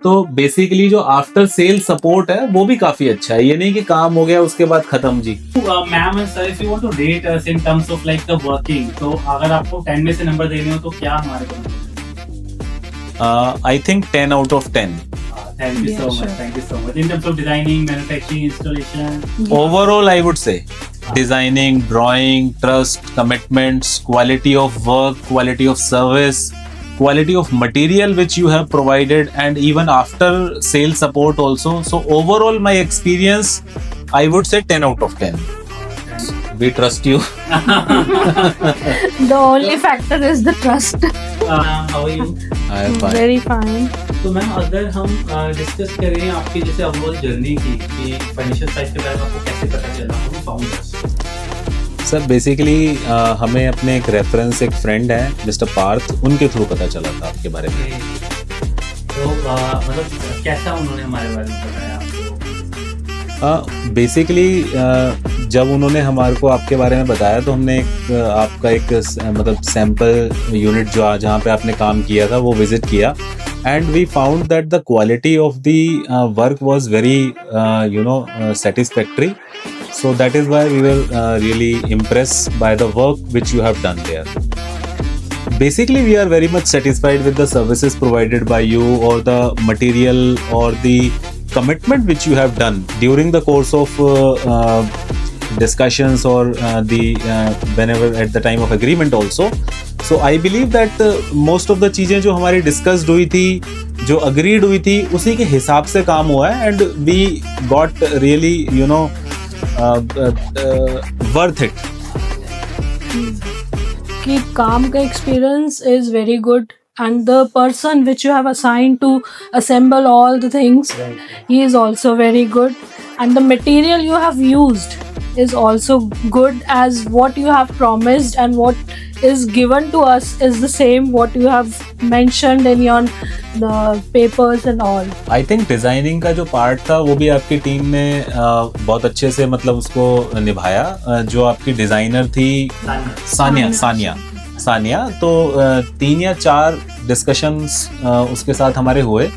तो बेसिकली जो after sale support है वो भी काफी अच्छा है, ये नहीं कि काम हो गया उसके बाद खत्म जी। Ma'am and sir, if you want to rate us in terms of like the working, तो अगर आपको 10 में से नंबर देने हो तो क्या हमारे को? I think 10 out of 10. Thank you so much. Thank you so much. In terms of designing, manufacturing, installation. Overall, I would say designing, drawing, trust, commitments, quality of work, quality of service, quality of material which you have provided, and even after sale support also. So overall, my experience, I would say 10 out of 10. We trust you. The only factor is the trust. How are you? I am fine. Very fine. तो ma'am अगर हम discuss करें आपकी जैसे overall journey की कि financial side के बारे में आपको कैसे पता चला, हम फाउंडर्स? सर बेसिकली हमें अपने एक रेफरेंस, एक फ्रेंड है मिस्टर पार्थ, उनके थ्रू पता चला था आपके बारे में। तो मतलब कैसा उन्होंने हमारे बारे में बताया आपको? बेसिकली जब उन्होंने हमारे को आपके बारे में बताया तो हमने एक आपका एक मतलब सैम्पल यूनिट जो जहाँ पे आपने काम किया था वो विजिट किया, and we found that the quality of the work was very satisfactory. So that is why we were really impressed by the work which you have done there. Basically, we are very much satisfied with the services provided by you, or the material, or the commitment which you have done during the course of discussions, or whenever at the time of agreement also. So I believe that most of the चीज़ें जो हमारी discussed हुई थी, जो agreed हुई थी, उसी के हिसाब से काम हुआ है, and we got really worth it. कि काम का experience is very good, and the person which you have assigned to assemble all the things, he is also very good, and the material you have used is also good, as what you have promised and what is given to us is the same what you have mentioned in your the papers and all. I think designing का जो part था वो भी आपकी team ने बहुत अच्छे से मतलब उसको निभाया। जो आपकी डिजाइनर थी सानिया, तो 3 या 4 डिस्कशंस उसके साथ हमारे हुए।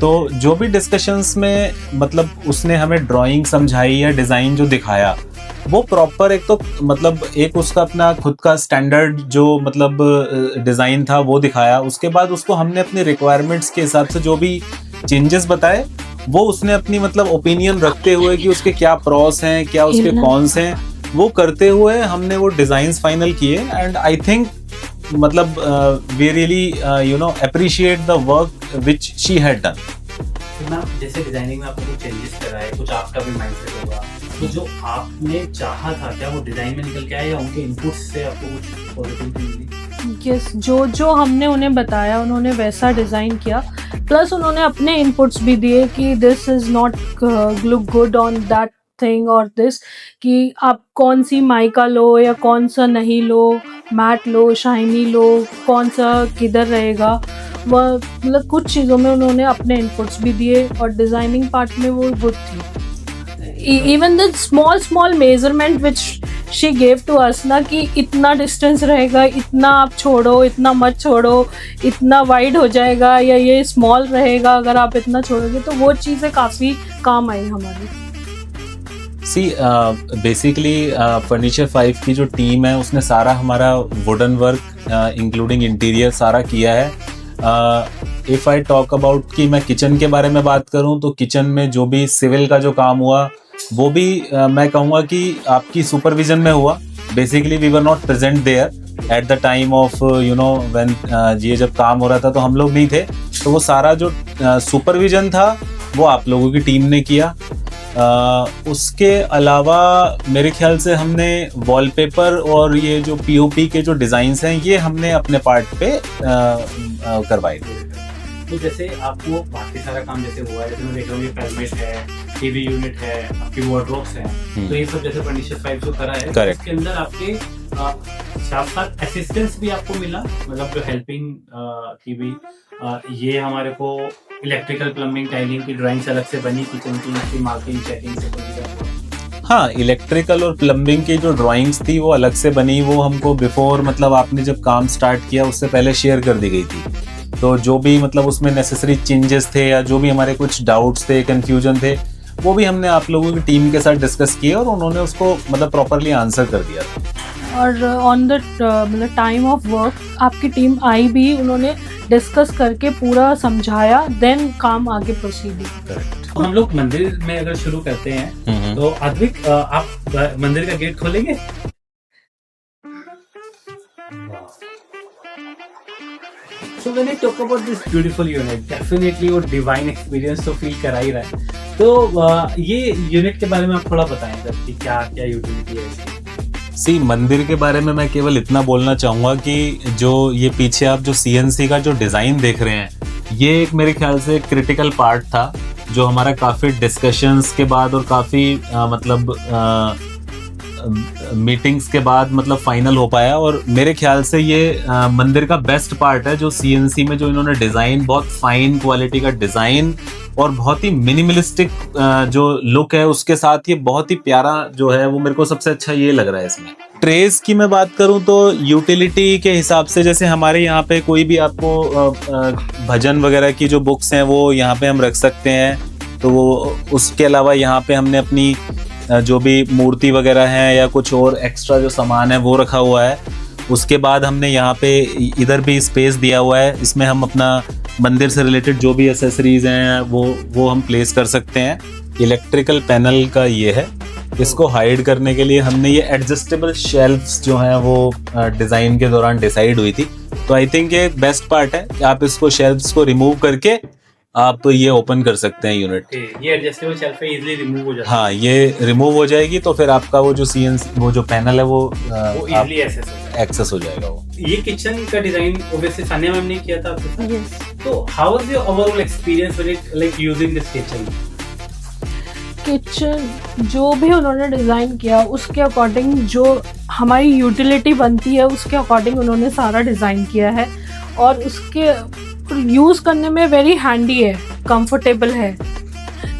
तो जो भी डिस्कशंस में मतलब उसने हमें ड्राइंग समझाई या डिज़ाइन जो दिखाया वो प्रॉपर, एक तो मतलब एक उसका अपना खुद का स्टैंडर्ड जो मतलब डिज़ाइन था वो दिखाया। उसके बाद उसको हमने अपनी रिक्वायरमेंट्स के हिसाब से जो भी चेंजेस बताए वो उसने अपनी मतलब ओपिनियन रखते हुए कि उसके क्या प्रॉस हैं, क्या उसके कॉन्स हैं, वो करते हुए हमने वो डिज़ाइंस फाइनल किए। एंड आई थिंक मतलब we really appreciate the work which she had done. Ma'am जैसे डिजाइनिंग में आपने कुछ चेंजेस कराए, कुछ आपका भी माइंडसेट होगा, तो जो आपने चाहा था क्या वो डिजाइन में निकल के आया या उनके इनपुट्स से आपको कुछ पॉजिटिव मिली? यस, जो हमने उन्हें बताया उन्होंने वैसा डिज़ाइन किया, प्लस उन्होंने अपने इनपुट्स भी दिए कि this is not look good on that thing, और दिस कि आप कौन सी माइका लो या कौन सा नहीं लो, मैट लो, शाइनी लो, कौन सा किधर रहेगा, वह मतलब कुछ चीज़ों में उन्होंने अपने इनपुट्स भी दिए, और डिज़ाइनिंग पार्ट में वो गुड थी। Even the small measurement which she gave to us ना कि इतना डिस्टेंस रहेगा, इतना आप छोड़ो, इतना मत छोड़ो, इतना वाइड हो जाएगा, या ये स्मॉल रहेगा अगर आप इतना छोड़ोगे, तो वो चीज़ें काफ़ी काम आई हमारी। बेसिकली फर्नीचर 5 की जो टीम है उसने सारा हमारा वुडन वर्क इंक्लूडिंग इंटीरियर सारा किया है। इफ़ आई टॉक अबाउट कि मैं किचन के बारे में बात करूं तो किचन में जो भी सिविल का जो काम हुआ वो भी मैं कहूँगा कि आपकी सुपरविजन में हुआ। Basically we were not present there at the time of when ये जब काम हो रहा था तो हम लोग नहीं थे, तो वो सारा जो सुपरविजन था वो आप लोगों की टीम ने किया। उसके अलावा मेरे ख्याल से हमने वॉलपेपर और ये जो पीओपी के जो डिज़ाइंस हैं ये हमने अपने पार्ट पे करवाए थे। तो जैसे आपको बाकी सारा काम जैसे हुआ है, जैसे मैं देख रहा हूँ ये पेलमेट है, टीवी यूनिट है, आपकी वार्डरोब्स हैं, तो ये सब जैसे फर्नीचर 5 जो करा है, Correct. इसके अंदर आपके साथ असिस्टेंस भी आपको मिला, मतलब जो हेल्पिंग की भी ये हमारे को इलेक्ट्रिकल, प्लम्बिंग, टाइलिंग की ड्राइंग्स अलग से बनी, किचन की मार्किंग, चेकिंग से बनी। हाँ, इलेक्ट्रिकल और प्लम्बिंग की जो ड्राइंग्स थी वो अलग से बनी, वो हमको बिफोर मतलब आपने जब काम स्टार्ट किया उससे पहले शेयर कर दी गई थी। तो जो भी मतलब उसमें नेसेसरी चेंजेस थे या जो भी हमारे कुछ डाउट्स थे, कंफ्यूजन थे, वो भी हमने आप लोगों की टीम के साथ डिस्कस किए और उन्होंने उसको मतलब प्रॉपरली आंसर कर दिया था। और ऑन द मतलब टाइम ऑफ वर्क आपकी टीम आई भी, उन्होंने डिस्कस करके पूरा समझाया, देन काम आगे प्रोसीड किया। तो हम लोग मंदिर में अगर शुरू करते हैं तो अद्विक आप मंदिर का गेट खोलेंगे? So when I talk about this beautiful unit, definitely वो divine experience तो feel करा ही रहा है। तो ये यूनिट के बारे में आप थोड़ा बताएं सर कि क्या क्या यूटिलिटी है इसकी? सी मंदिर के बारे में मैं केवल इतना बोलना चाहूँगा कि जो ये पीछे आप जो CNC का जो डिज़ाइन देख रहे हैं, ये एक मेरे ख्याल से क्रिटिकल पार्ट था जो हमारा काफ़ी डिस्कशंस के बाद और काफ़ी मतलब मीटिंग्स के बाद मतलब फाइनल हो पाया। और मेरे ख्याल से ये मंदिर का बेस्ट पार्ट है जो CNC में जो इन्होंने डिज़ाइन, बहुत फाइन क्वालिटी का डिज़ाइन और बहुत ही मिनिमलिस्टिक जो लुक है उसके साथ ये बहुत ही प्यारा जो है वो मेरे को सबसे अच्छा ये लग रहा है इसमें। ट्रेस की मैं बात करूं तो यूटिलिटी के हिसाब से जैसे हमारे यहाँ पे कोई भी आपको भजन वगैरह की जो बुक्स हैं वो यहाँ पे हम रख सकते हैं, तो वो उसके अलावा यहाँ पे हमने अपनी जो भी मूर्ति वगैरह हैं या कुछ और एक्स्ट्रा जो सामान है वो रखा हुआ है। उसके बाद हमने यहाँ पे इधर भी स्पेस दिया हुआ है, इसमें हम अपना मंदिर से रिलेटेड जो भी एसेसरीज हैं वो हम प्लेस कर सकते हैं। इलेक्ट्रिकल पैनल का ये है, इसको हाइड करने के लिए हमने ये एडजस्टेबल शेल्फ्स जो हैं वो डिज़ाइन के दौरान डिसाइड हुई थी, तो आई थिंक ये बेस्ट पार्ट है कि आप इसको शेल्फ्स को रिमूव करके आप तो ये ओपन कर सकते हैं यूनिट। ये एडजस्टेबल शेल्फ है, इजीली रिमूव हो जाता है। हाँ, ये रिमूव हो जाएगी तो फिर आपका वो जो CNC वो जो पैनल है वो इजीली एक्सेस हो जाएगा वो। ये किचन का डिजाइन ओब्वियसली सानिया मैम ने किया था आपके साथ। Yes. तो how was your overall experience when it like using this kitchen जो भी उन्होंने डिज़ाइन किया उसके अकॉर्डिंग, जो हमारी यूटिलिटी बनती है उसके अकॉर्डिंग उन्होंने सारा डिज़ाइन किया है और उसके यूज़ करने में वेरी हैंडी है, कंफर्टेबल है।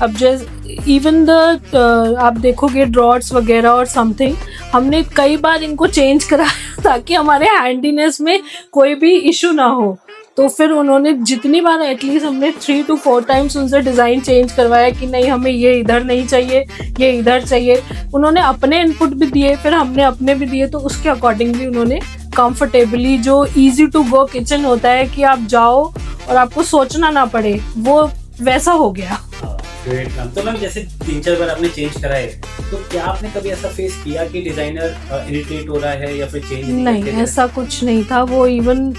अब जैसे इवन द आप देखोगे ड्रॉर्स वगैरह और समथिंग, हमने कई बार इनको चेंज कराया ताकि हमारे हैंडीनेस में कोई भी इशू ना हो। तो फिर उन्होंने जितनी बार एटलीस्ट हमने 3 to 4 टाइम्स उनसे डिज़ाइन चेंज करवाया कि नहीं हमें ये इधर नहीं चाहिए, ये इधर चाहिए। उन्होंने अपने इनपुट भी दिए, फिर हमने अपने भी दिए, तो उसके अकॉर्डिंग भी उन्होंने कंफर्टेबली, जो इजी टू गो किचन होता है कि आप जाओ और आपको सोचना ना पड़े, वो वैसा हो गया। तो मैम जैसे 3-4 बार आपने चेंज कराए, तो क्या आपने कभी ऐसा फेस किया कि डिजाइनर इरिटेट हो रहा है या फिर चेंज नहीं, ऐसा कुछ नहीं था। वो इवन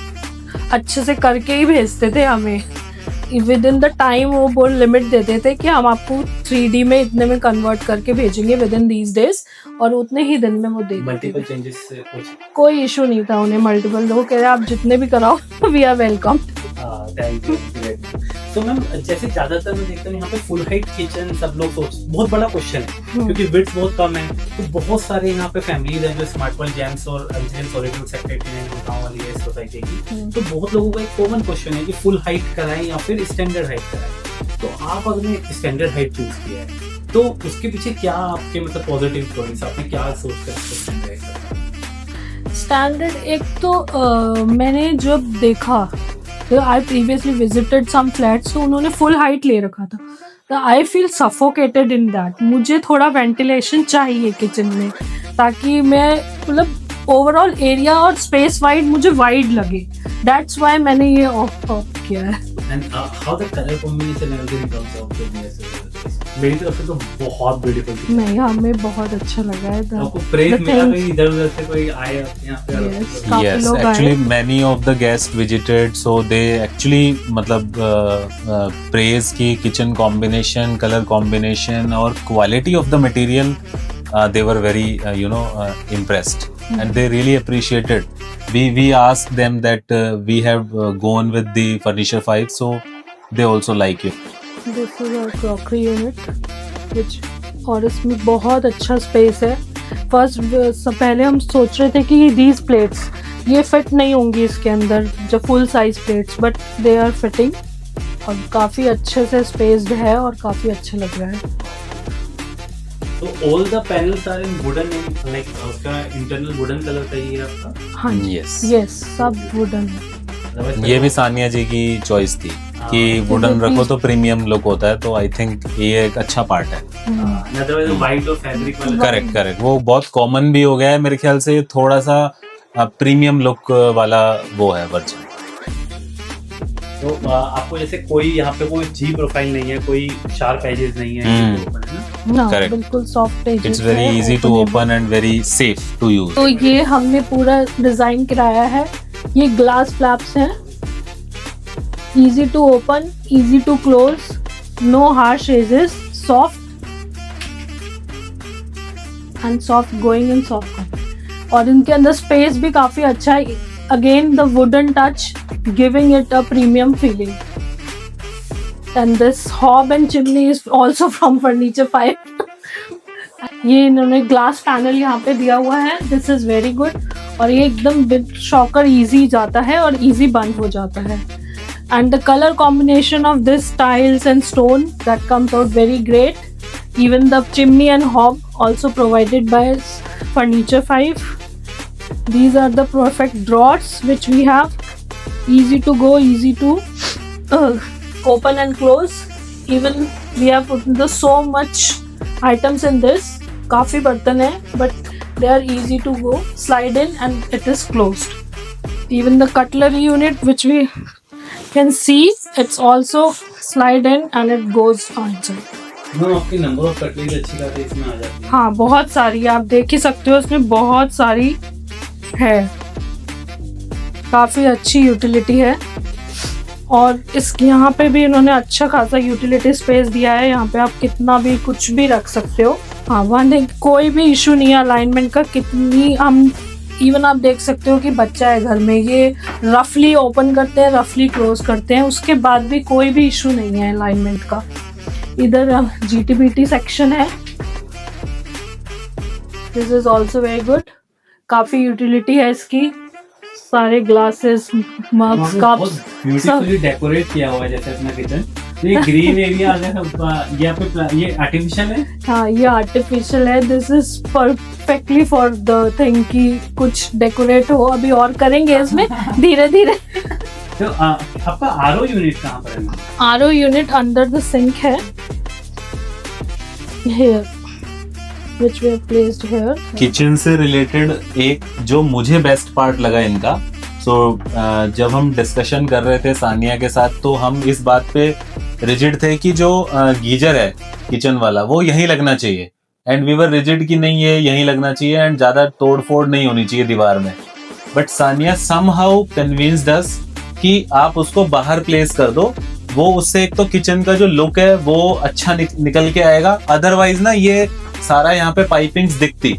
अच्छे से करके ही भेजते थे हमें, विद इन द टाइम वो बोल लिमिट देते थे कि हम आपको 3D में इतने में कन्वर्ट करके भेजेंगे विद इन दीज डेज, और उतने ही दिन में वो दे देते मल्टीपल थे। चेंजेस कोई इशू नहीं था उन्हें मल्टीपल, वो कह रहे आप जितने भी कराओ we are welcome. Thank you. तो मैम जैसे ज्यादातर मैं देखता हूँ यहाँ पे फुल हाइट किचन सब लोग बहुत बड़ा क्वेश्चन है क्योंकि विड्थ बहुत कम है। तो बहुत सारे यहाँ पे फैमिलीज हैं जो स्मार्ट पॉइंट जेम्स और सॉलिट्यूड सेक्टर के हैं, गाँव वाली है सोसाइटी की। तो बहुत लोगों का एक कॉमन क्वेश्चन है कि फुल हाइट कराएं या फिर स्टैंडर्ड हाइट कराएं। तो आप अगर स्टैंडर्ड हाइट चूज किया है तो उसके पीछे क्या आपके मतलब पॉजिटिव पॉइंट्स, आपने क्या सोच कर स्टैंडर्ड? एक तो मैंने जब देखा, आई प्रीवियसली विजिटेड सम फ्लैट्स, तो उन्होंने फुल हाइट ले रखा था, तो I feel suffocated in that. मुझे थोड़ा वेंटिलेशन चाहिए किचन में ताकि मैं मतलब ओवरऑल एरिया और स्पेस वाइड मुझे वाइड लगे। दैट्स वाई मैंने ये ऑप्ट किया है। And how the color combination everything comes out to me as मेरी तरफ से तो बहुत ब्यूटीफुल थी। नहीं, हमें बहुत अच्छा लगा है। आपको प्रेज मिला कहीं इधर-उधर से कोई आया यहाँ पे? Yes, actually many of the guests visited, so they actually मतलब praise की kitchen combination, color combination और quality of the material, they were very impressed and they really appreciated. We asked them that we have gone with the Furniture 5, so they also like it. This is our crockery unit, which और इसमें बहुत अच्छा space है। First पहले हम सोच रहे थे कि these plates ये फिट नहीं होंगी इसके अंदर, जो full size plates, but they are fitting और काफ़ी अच्छे से स्पेस्ड है और काफ़ी अच्छा लग रहा है। तो all the panels are in wooden and like उसका internal wooden color चाहिए आपका? हाँ जी, Yes. यस, सब वुडन है। ये भी सानिया जी की चॉइस थी कि वुडन रखो तो प्रीमियम लुक होता है, तो आई थिंक ये एक अच्छा पार्ट है। व्हाइट और फैब्रिक वाला करेक्ट, वो बहुत कॉमन भी हो गया है मेरे ख्याल से, थोड़ा सा प्रीमियम लुक वाला वो है वर्जन। तो आपको जैसे कोई यहाँ पे कोई जी प्रोफाइल नहीं है, कोई शार्प एजेस नहीं है, ना Correct. बिल्कुल soft edges it's very easy to open and very safe to use. तो ये हमने पूरा डिजाइन कराया है। ये ग्लास फ्लैप्स हैं, easy to open, easy to close, no harsh edges, soft and soft going and soft. और इनके अंदर स्पेस भी काफी अच्छा है। Again the wooden touch giving it a premium feeling. And this hob and chimney is also from furniture 5। ये इन्होंने glass panel यहाँ पे दिया हुआ है, दिस इज वेरी गुड। और ये एकदम बिग शॉकर इजी जाता है और इजी बंद हो जाता है। And the colour combination of this tiles and stone that comes out very great. Even the chimney and hob also provided by furniture 5। These are the perfect drawers which we have. Easy to go, easy to open and close. Even we have put the so much items in this. काफी बर्तन है, but they are easy to go, slide in and it is closed. Even the cutlery unit which we can see, it's also slide in and it goes inside. आपकी number of cutlery अच्छी खासी इसमें आ जाती है। हाँ, बहुत सारी आप देख ही सकते हो, इसमें बहुत सारी है, काफी अच्छी यूटिलिटी है। और इसके यहाँ पे भी इन्होंने अच्छा खासा यूटिलिटी स्पेस दिया है। यहाँ पे आप कितना भी कुछ भी रख सकते हो। हाँ, वहाँ कोई भी इशू नहीं है अलाइनमेंट का। कितनी हम इवन आप देख सकते हो कि बच्चा है घर में, ये रफली ओपन करते हैं, रफली क्लोज करते हैं, उसके बाद भी कोई भी इशू नहीं है अलाइनमेंट का। इधर GTBT सेक्शन है, this is also very good. काफी यूटिलिटी है इसकी, सारे glasses, mugs, cups, beautifully decorate किया हुआ है जैसे अपना किचन। ये ग्रीन एरिया आ गया, ये पे ये आर्टिफिशियल है। हाँ, ये आर्टिफिशियल है। This is perfectly for the thing कि कुछ डेकोरेट हो। अभी और करेंगे इसमें धीरे धीरे। तो आपका आरओ यूनिट कहाँ पर है? RO unit under the sink है, here which we have placed here. Kitchen से रिलेटेड एक जो मुझे बेस्ट पार्ट लगा इनका, जब हम डिस्कशन कर रहे थे सानिया के साथ, तो हम इस बात पे रिजिड थे कि जो गीजर है किचन वाला वो यहीं लगना चाहिए। एंड वी वर रिजिड कि नहीं, ये यहीं लगना चाहिए एंड ज्यादा तोड़ फोड़ नहीं होनी चाहिए दीवार में। बट सानिया समहाउ कन्विंस्ड अस कि आप उसको बाहर प्लेस कर दो, वो उससे एक तो किचन का जो लुक है वो अच्छा निकल के आएगा। अदरवाइज ना ये सारा यहाँ पे पाइपिंग्स दिखती,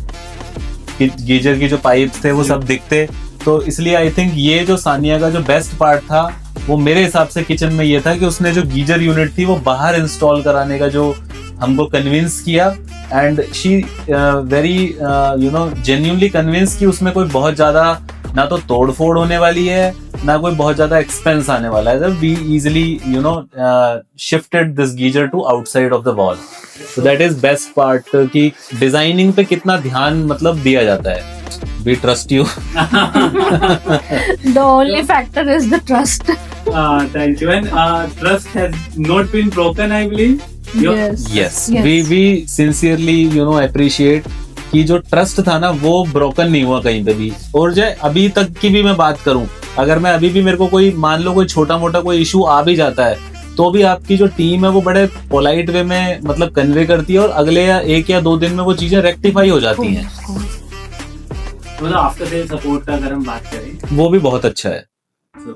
गीजर की जो पाइप्स थे वो सब दिखते। तो इसलिए आई थिंक ये जो सानिया का जो बेस्ट पार्ट था वो मेरे हिसाब से किचन में ये था कि उसने जो गीजर यूनिट थी वो बाहर इंस्टॉल कराने का जो हमको कन्विंस किया। And she very genuinely convince कि उसमें कोई बहुत ज्यादा ना तो तोड़ फोड़ होने वाली है, ना कोई बहुत ज्यादा एक्सपेंस आने वाला है। We easily shifted this geyser to outside of the wall. So that is best part कि डिजाइनिंग पे कितना ध्यान मतलब दिया जाता है। We trust you. The only factor is the trust. Thank you. And trust has not been broken, I believe. Yes. We sincerely appreciate कि जो ट्रस्ट था ना वो ब्रोकन नहीं हुआ कहीं पे भी। और जो अभी तक की भी मैं बात करूं, अगर मैं अभी भी मेरे को कोई मान लो कोई छोटा मोटा कोई इशू आ भी जाता है, तो भी आपकी जो टीम है वो बड़े पोलाइट वे में मतलब कन्वे करती है और अगले एक या 2 दिन में वो चीजें रेक्टिफाई हो जाती हैं। मतलब आफ्टर सेल सपोर्ट का अगर हम बात करें, वो भी बहुत अच्छा है।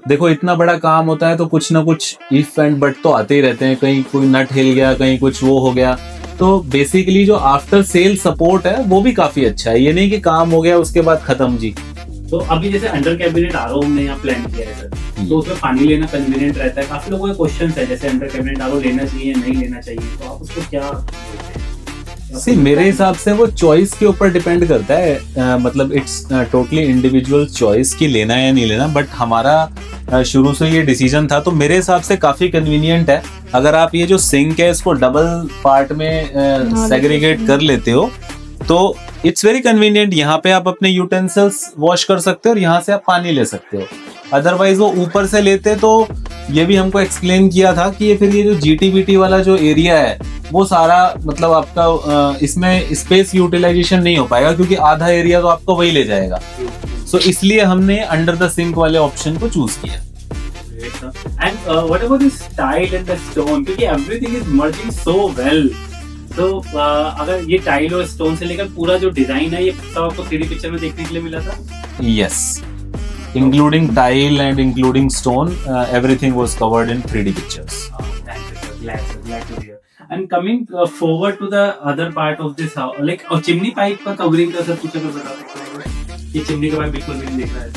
देखो इतना बड़ा काम होता है तो कुछ ना कुछ इफ एंड बट तो आते ही रहते हैं, कहीं कोई नट हिल गया, कहीं कुछ वो हो गया। तो बेसिकली जो आफ्टर सेल सपोर्ट है वो भी काफी अच्छा है। ये नहीं कि काम हो गया उसके बाद खत्म जी। तो अभी जैसे अंडर कैबिनेट आरओ हमने यहाँ प्लान किया है सर, तो उसमें पानी लेना कन्वीनियंट रहता है। काफी लोगों के क्वेश्चन है जैसे अंडर कैबिनेट आरओ लेना चाहिए नहीं लेना चाहिए, तो आप उसको क्या बोलते हैं? मेरे हिसाब से वो चॉइस के ऊपर डिपेंड करता है। मतलब इट्स टोटली इंडिविजुअल चॉइस कि लेना है या नहीं लेना। बट हमारा शुरू से ये डिसीजन था, तो मेरे हिसाब से काफी कन्वीनियंट है। अगर आप ये जो सिंक है इसको डबल पार्ट में सेग्रीगेट कर लेते हो तो इट्स वेरी कन्वीनियंट, यहाँ पे आप अपने यूटेंसिल्स वॉश कर सकते हो और यहाँ से आप पानी ले सकते हो। अदरवाइज वो ऊपर से लेते तो ये भी हमको एक्सप्लेन किया था कि ये जो GTBT वाला जो एरिया है वो सारा मतलब आपका इसमें स्पेस यूटिलाइजेशन नहीं हो पाएगा, क्योंकि आधा एरिया तो आपको वही ले जाएगा। सो इसलिए हमने अंडर द सिंक वाले ऑप्शन को चूज किया। And what about the tile and the stone? क्योंकि everything is merging so well. तो अगर ये टाइल और स्टोन से लेकर पूरा जो डिजाइन है ये सब आपको 3D पिक्चर में देखने के लिए मिला था? Yes, including tile and including stone, everything was covered in 3D pictures. Thank you, sir. Glad to hear. And coming forward to the other part of this house, like और chimney pipe का covering का sir कुछ अगर बता सकते हैं? ये chimney का पाइप बिल्कुल भी नहीं दिख रहा है।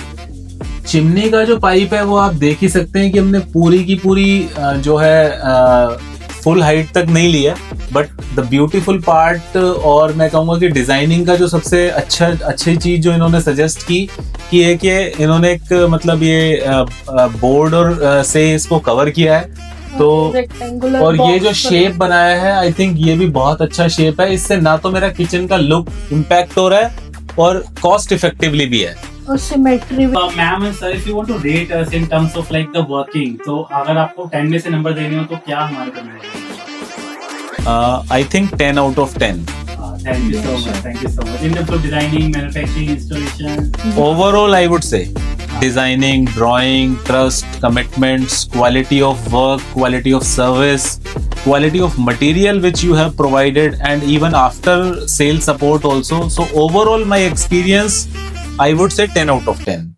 चिमनी का जो पाइप है वो आप देख ही सकते हैं कि हमने पूरी की पूरी जो है फुल हाइट तक नहीं लिया, बट द ब्यूटीफुल पार्ट और मैं कहूँगा कि डिजाइनिंग का जो सबसे अच्छी चीज जो इन्होंने सजेस्ट की है कि इन्होंने एक मतलब ये बोर्ड और से इसको कवर किया है, तो और ये जो शेप बनाया है आई थिंक ये भी बहुत अच्छा शेप है। इससे ना तो मेरा किचन का लुक इम्पैक्ट हो रहा है और कॉस्ट इफेक्टिवली भी है और सिमेट्री भी। Ma'am and sir, if you want to rate us in terms of like the working, तो अगर आपको 10 में से नंबर देने हो तो क्या हमारे को मिलेगा? I think 10 out of 10. Thank you so much. Thank you so much. In terms of designing, manufacturing, installation. Overall, I would say designing, drawing, trust, commitments, quality of work, quality of service, quality of material which you have provided, and even after sale support also. So overall, my experience, I would say 10 out of 10.